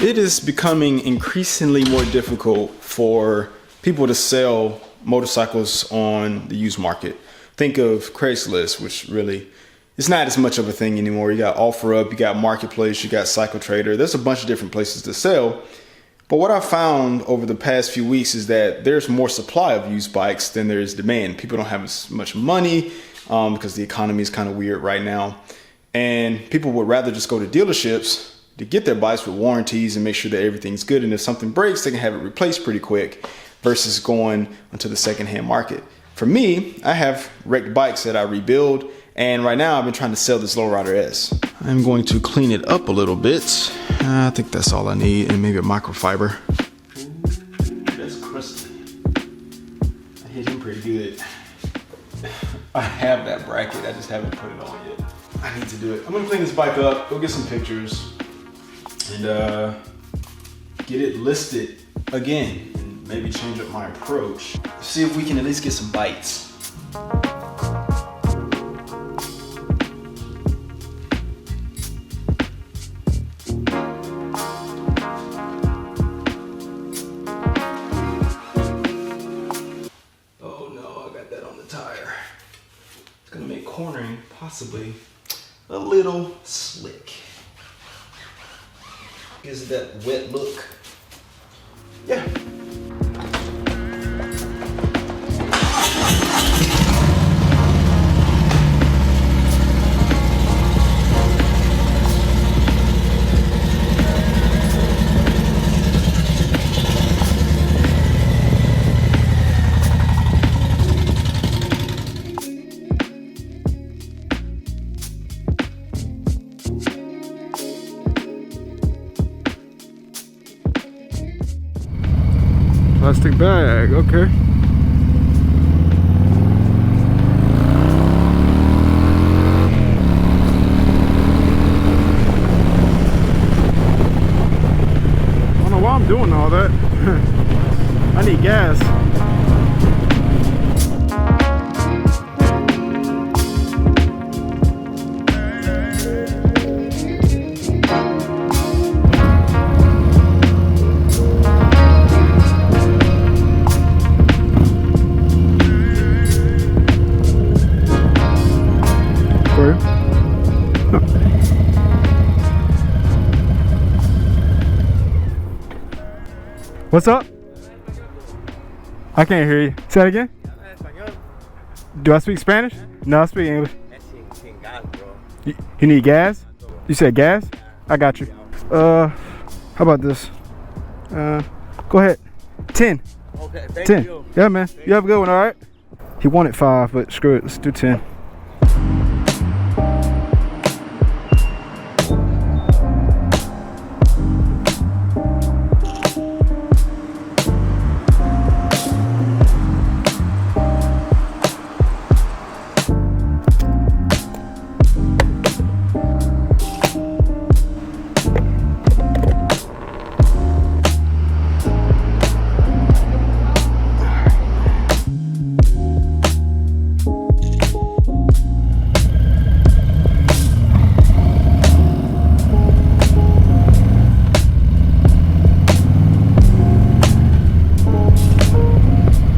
It is becoming increasingly more difficult for people to sell motorcycles on the used market. Think of Craigslist, which really it's not as much of a thing anymore. You got OfferUp, you got Marketplace, you got Cycle Trader. There's a bunch of different places to sell. But what I found over the past few weeks is that there's more supply of used bikes than there is demand. People don't have as much money because the economy is kind of weird right now. And people would rather just go to dealerships to get their bikes with warranties and make sure that everything's good. And if something breaks, they can have it replaced pretty quick versus going onto the secondhand market. For me, I have wrecked bikes that I rebuild. And right now I've been trying to sell this Lowrider S. I'm going to clean it up a little bit. I think that's all I need, and maybe a microfiber. Ooh, that's crusty. I hit him pretty good. I have that bracket, I just haven't put it on yet. I need to do it. I'm gonna clean this bike up, go get some pictures, and get it listed again, and maybe change up my approach. See if we can at least get some bites. Cornering possibly a little slick. Gives it that wet look. Yeah. Plastic bag, okay. I don't know why I'm doing all that. I need gas. What's up? I can't hear you. Say that again? Do I speak Spanish? No, I speak English. You need gas? You said gas? I got you. How about this? Go ahead. 10. Okay, thank 10. you. Yeah, man. You have a good one, all right? He wanted 5, but screw it. Let's do 10.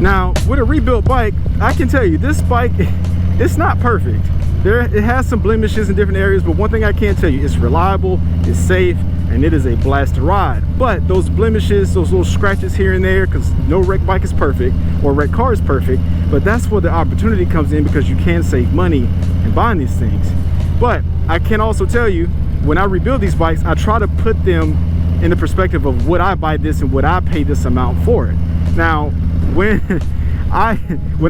Now, with a rebuilt bike, I can tell you this bike, it's not perfect. It has some blemishes in different areas, but one thing I can tell you, it's reliable, it's safe, and it is a blast to ride. But those blemishes, those little scratches here and there, because no wrecked bike is perfect, or wrecked car is perfect, but that's where the opportunity comes in because you can save money in buying these things. But I can also tell you, when I rebuild these bikes, I try to put them in the perspective of would I buy this and would I pay this amount for it. Now, when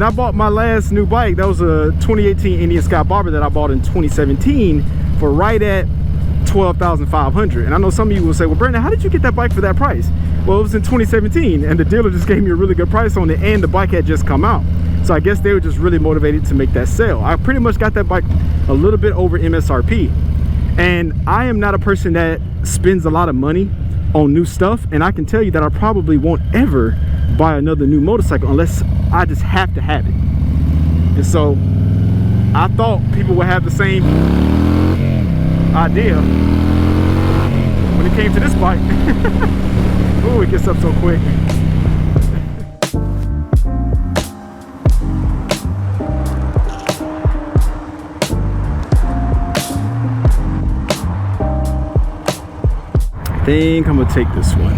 I bought my last new bike, that was a 2018 Indian Sky Barber that I bought in 2017 for right at $12,500. And I know some of you will say, well, Brandon, how did you get that bike for that price? Well, it was in 2017 and the dealer just gave me a really good price on it and the bike had just come out. So I guess they were just really motivated to make that sale. I pretty much got that bike a little bit over MSRP. And I am not a person that spends a lot of money on new stuff, and I can tell you that I probably won't ever buy another new motorcycle unless I just have to have it. And so I thought people would have the same idea when it came to this bike. Ooh, it gets up so quick. I think I'm gonna take this one.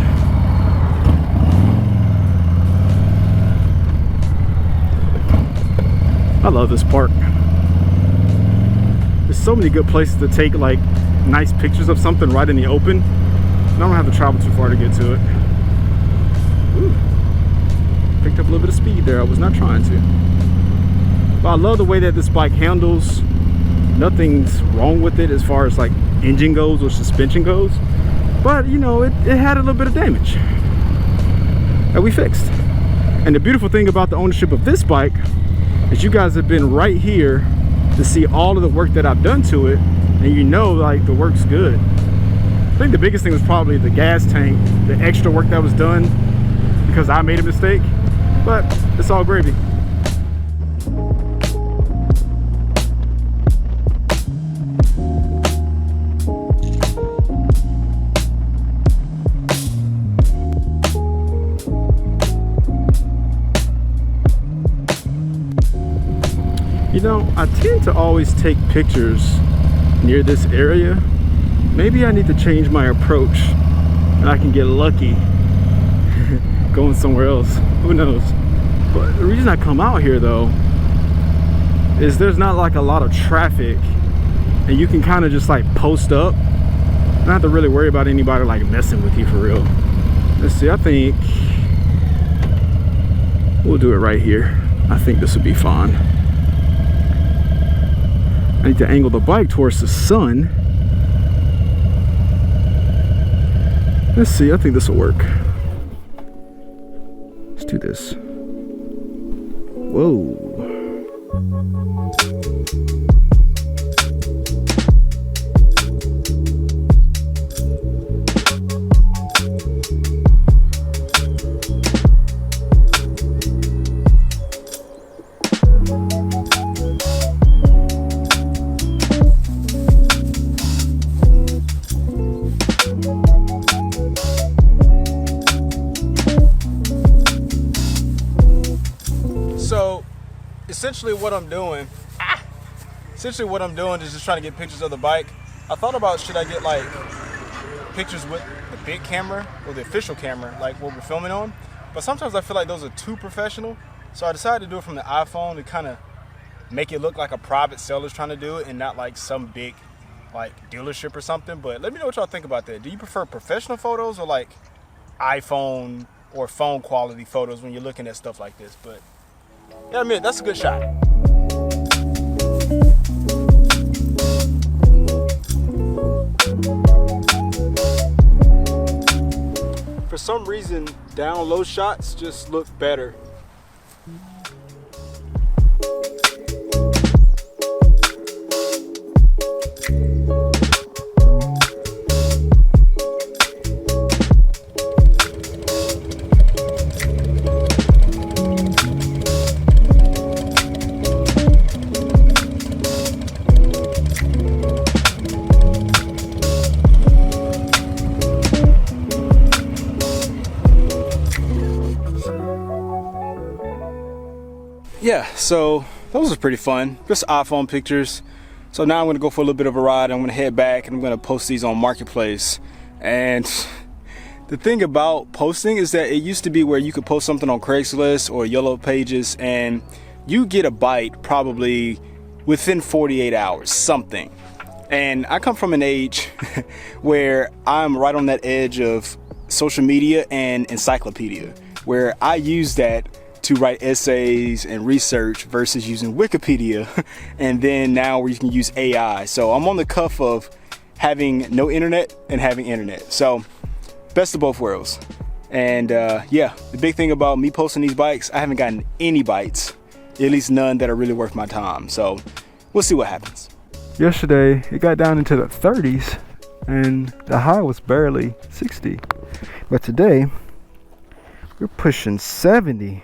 I love this park. There's so many good places to take like nice pictures of something right in the open. I don't have to travel too far to get to it. Ooh. Picked up a little bit of speed there. I was not trying to. But I love the way that this bike handles. Nothing's wrong with it as far as like engine goes or suspension goes. But you know, it had a little bit of damage that we fixed. And the beautiful thing about the ownership of this bike is you guys have been right here to see all of the work that I've done to it, and you know like the work's good. I think the biggest thing was probably the gas tank, the extra work that was done because I made a mistake, but it's all gravy. You know, I tend to always take pictures near this area. Maybe I need to change my approach and I can get lucky going somewhere else. Who knows? But the reason I come out here though is there's not like a lot of traffic and you can kind of just like post up. Not have to really worry about anybody like messing with you for real. Let's see, I think we'll do it right here. I think this would be fine. I need to angle the bike towards the sun. Let's see, I think this will work. Let's do this. Whoa. So essentially what I'm doing is just trying to get pictures of the bike. I thought about, should I get like pictures with the big camera or the official camera, like what we're filming on, but sometimes I feel like those are too professional, so I decided to do it from the iPhone to kind of make it look like a private seller's trying to do it and not like some big like dealership or something. But let me know what y'all think about that. Do you prefer professional photos or like iPhone or phone quality photos when you're looking at stuff like this? But yeah, I admit, that's a good shot. For some reason, down low shots just look better. Yeah, so those are pretty fun. Just iPhone pictures. So now I'm gonna go for a little bit of a ride. I'm gonna head back and I'm gonna post these on Marketplace. And the thing about posting is that it used to be where you could post something on Craigslist or Yellow Pages and you get a bite probably within 48 hours, something. And I come from an age where I'm right on that edge of social media and encyclopedia, where I use that to write essays and research versus using Wikipedia, and then now where you can use AI. So I'm on the cuff of having no internet and having internet. So best of both worlds. And yeah, the big thing about me posting these bikes, I haven't gotten any bites, at least none that are really worth my time. So we'll see what happens. Yesterday, it got down into the 30s and the high was barely 60. But today, we're pushing 70.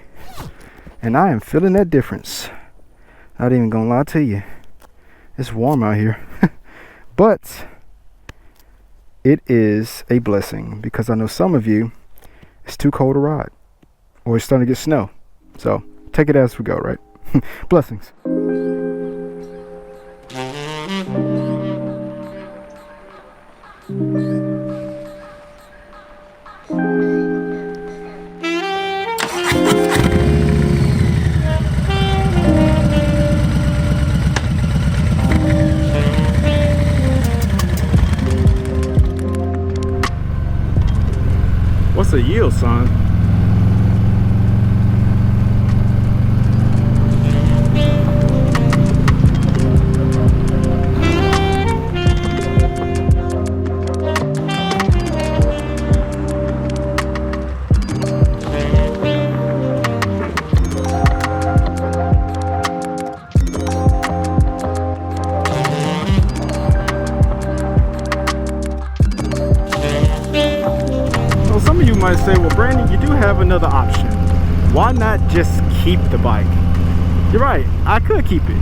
And I am feeling that difference. Not even gonna lie to you. It's warm out here. But it is a blessing, because I know some of you, it's too cold to ride, or it's starting to get snow. So take it as we go, right? Blessings. What's a yield, son? Some of you might say, well, Brandon, you do have another option. Why not just keep the bike? You're right, I could keep it,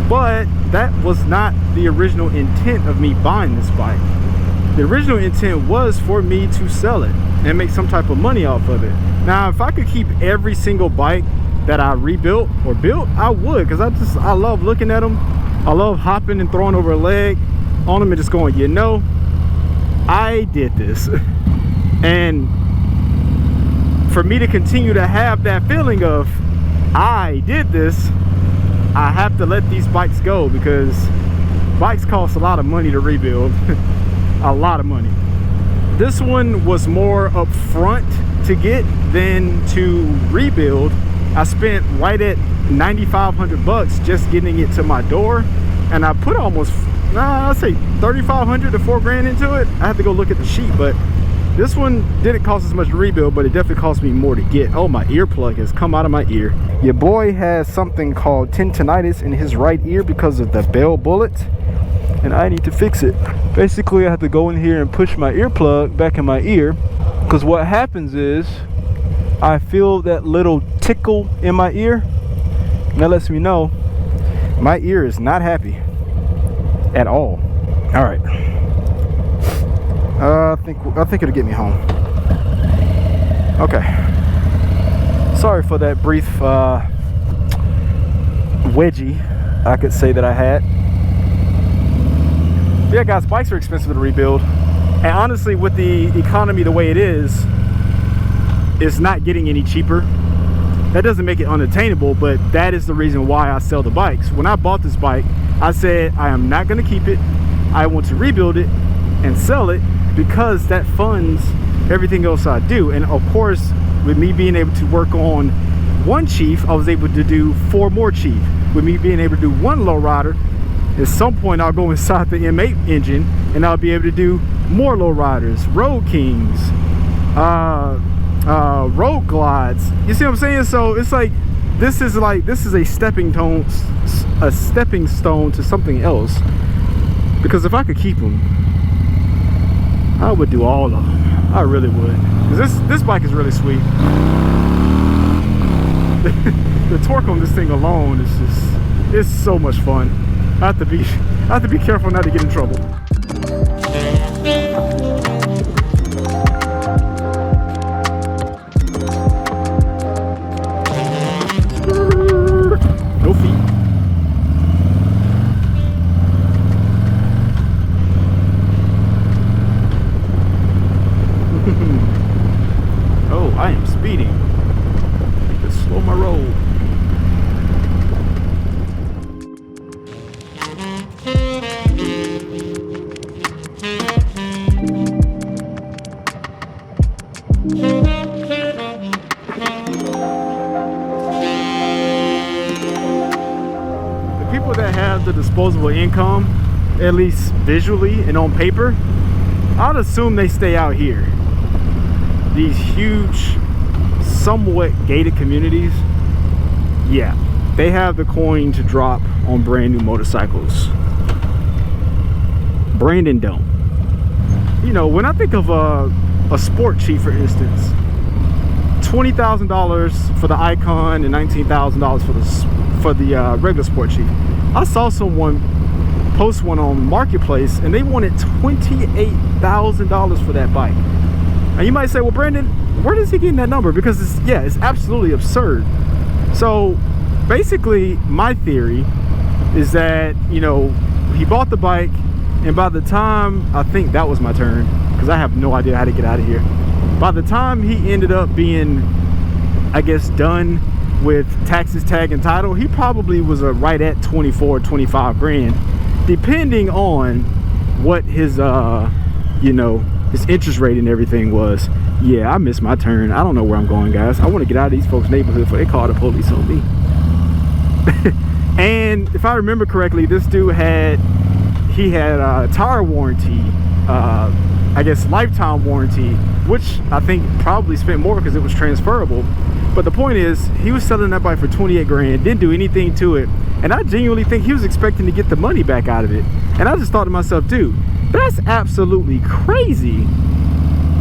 but that was not the original intent of me buying this bike. The original intent was for me to sell it and make some type of money off of it. Now, if I could keep every single bike that I rebuilt or built, I would, because I love looking at them. I love hopping and throwing over a leg on them and just going, you know, I did this. And for me to continue to have that feeling of I did this, I have to let these bikes go, because bikes cost a lot of money to rebuild. A lot of money. This one was more upfront to get than to rebuild. I spent right at 9,500 bucks just getting it to my door, and I put almost, I'd say 3,500 to 4 grand into it. I have to go look at the sheet, but this one didn't cost as much to rebuild, but it definitely cost me more to get. Oh, my earplug has come out of my ear. Your boy has something called tendonitis in his right ear because of the bell bullet, and I need to fix it. Basically, I have to go in here and push my earplug back in my ear, because what happens is I feel that little tickle in my ear, and that lets me know my ear is not happy at all. All right. I think it'll get me home. Okay. Sorry for that brief wedgie, I could say, that I had. Yeah, guys, bikes are expensive to rebuild. And honestly, with the economy the way it is, it's not getting any cheaper. That doesn't make it unattainable, but that is the reason why I sell the bikes. When I bought this bike, I said I am not going to keep it. I want to rebuild it and sell it, because that funds everything else I do. And of course, with me being able to work on one Chief, I was able to do 4 more Chief. With me being able to do one lowrider, at some point I'll go inside the M8 engine and I'll be able to do more lowriders, Road Kings, Road Glides. You see what I'm saying? So it's like this is a stepping stone to something else. Because if I could keep them, I would do all of them. I really would. Because this bike is really sweet. The torque on this thing alone is it's so much fun. I have to be careful not to get in trouble. No feet. Oh, I am speeding. Let's slow my roll. The people that have the disposable income, at least visually and on paper, I'd assume they stay out here. These huge, somewhat gated communities, yeah, they have the coin to drop on brand new motorcycles. Brandon don't. You know, when I think of a sport Chief, for instance, $20,000 for the Icon and $19,000 for the regular sport Chief. I saw someone post one on Marketplace, and they wanted $28,000 for that bike. And you might say, well, Brandon, where is he getting that number? Because it's absolutely absurd. So basically, my theory is that, you know, he bought the bike, and by the time, I think that was my turn, because I have no idea how to get out of here. By the time he ended up being, I guess, done with taxes, tag, and title, he probably was right at 24, 25 grand, depending on what his, you know, his interest rate and everything was. Yeah, I missed my turn. I don't know where I'm going, guys. I want to get out of these folks' neighborhood before they call the police on me. And if I remember correctly, this dude had a tire warranty, I guess lifetime warranty, which I think probably spent more because it was transferable. But the point is, he was selling that bike for 28 grand, didn't do anything to it, and I genuinely think he was expecting to get the money back out of it. And I just thought to myself, dude, that's absolutely crazy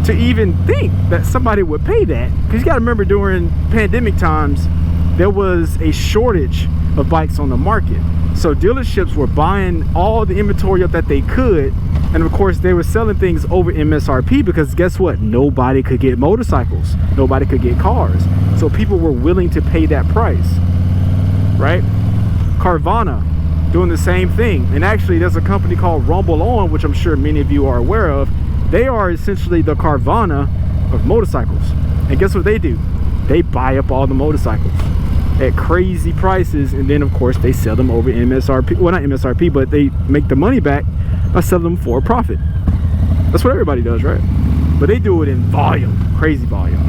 to even think that somebody would pay that. Because you got to remember, during pandemic times, there was a shortage of bikes on the market. So dealerships were buying all the inventory up that they could, and of course they were selling things over MSRP, because guess what? Nobody could get motorcycles, nobody could get cars, so people were willing to pay that price, right? Carvana doing the same thing. And actually, there's a company called Rumble On, which I'm sure many of you are aware of. They are essentially the Carvana of motorcycles. And guess what they do? They buy up all the motorcycles at crazy prices, and then of course they sell them over MSRP. Well, not MSRP, but they make the money back by selling them for a profit. That's what everybody does, right? But they do it in volume, crazy volume.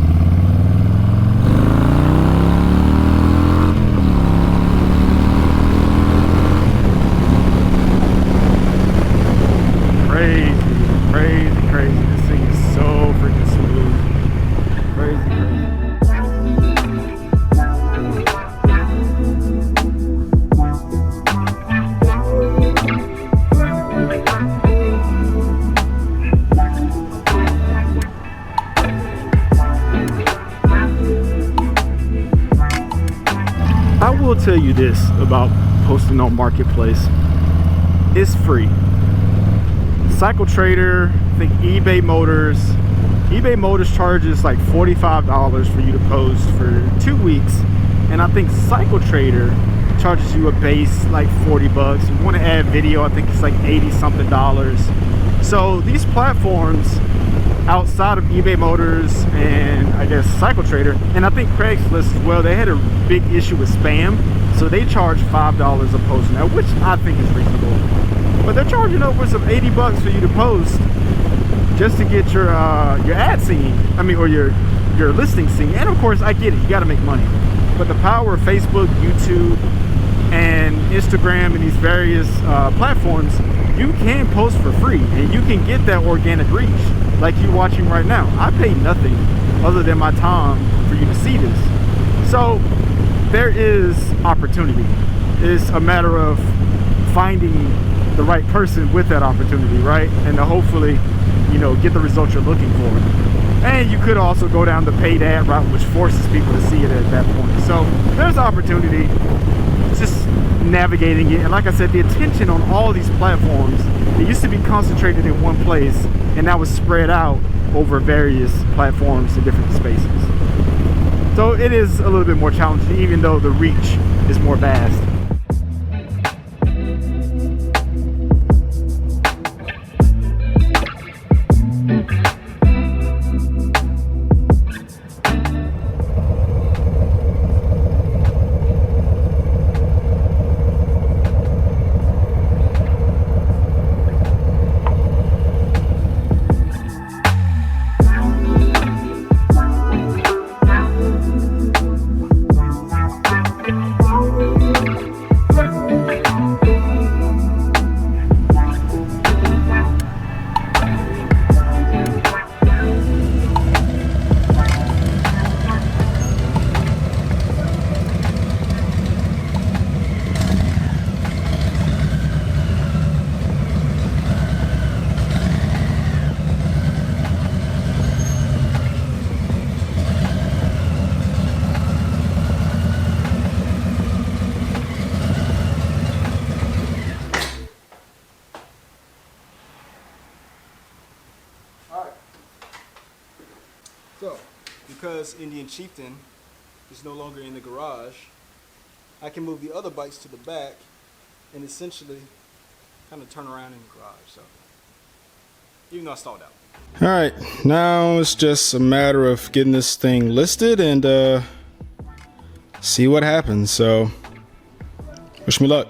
Crazy. This thing is so freaking smooth. Crazy. I will tell you this about posting on Marketplace. It's free. Cycle Trader, I think eBay Motors charges like $45 for you to post for 2 weeks, and I think Cycle Trader charges you a base like 40 bucks. If you want to add video, I think it's like 80 something dollars. So these platforms outside of eBay Motors and I guess Cycle Trader, and I think Craigslist as well, they had a big issue with spam, so they charge $5 a post now, which I think is reasonable. But they're charging upwards of 80 bucks for you to post just to get your ad seen, or your listing seen. And of course, I get it, you got to make money. But the power of Facebook, YouTube, and Instagram, and these various platforms, you can post for free, and you can get that organic reach like you're watching right now. I pay nothing other than my time for you to see this. So there is opportunity. It's a matter of finding the right person with that opportunity, right? And to hopefully, you know, get the results you're looking for. And you could also go down the paid ad route, which forces people to see it at that point. So there's opportunity. It's just navigating it. And like I said, the attention on all these platforms, it used to be concentrated in one place, and now it's spread out over various platforms in different spaces. So it is a little bit more challenging, even though the reach is more vast. because Indian Chieftain is no longer in the garage, I can move the other bikes to the back and essentially kind of turn around in the garage. So, even though I stalled out. All right, now it's just a matter of getting this thing listed and see what happens. So, wish me luck.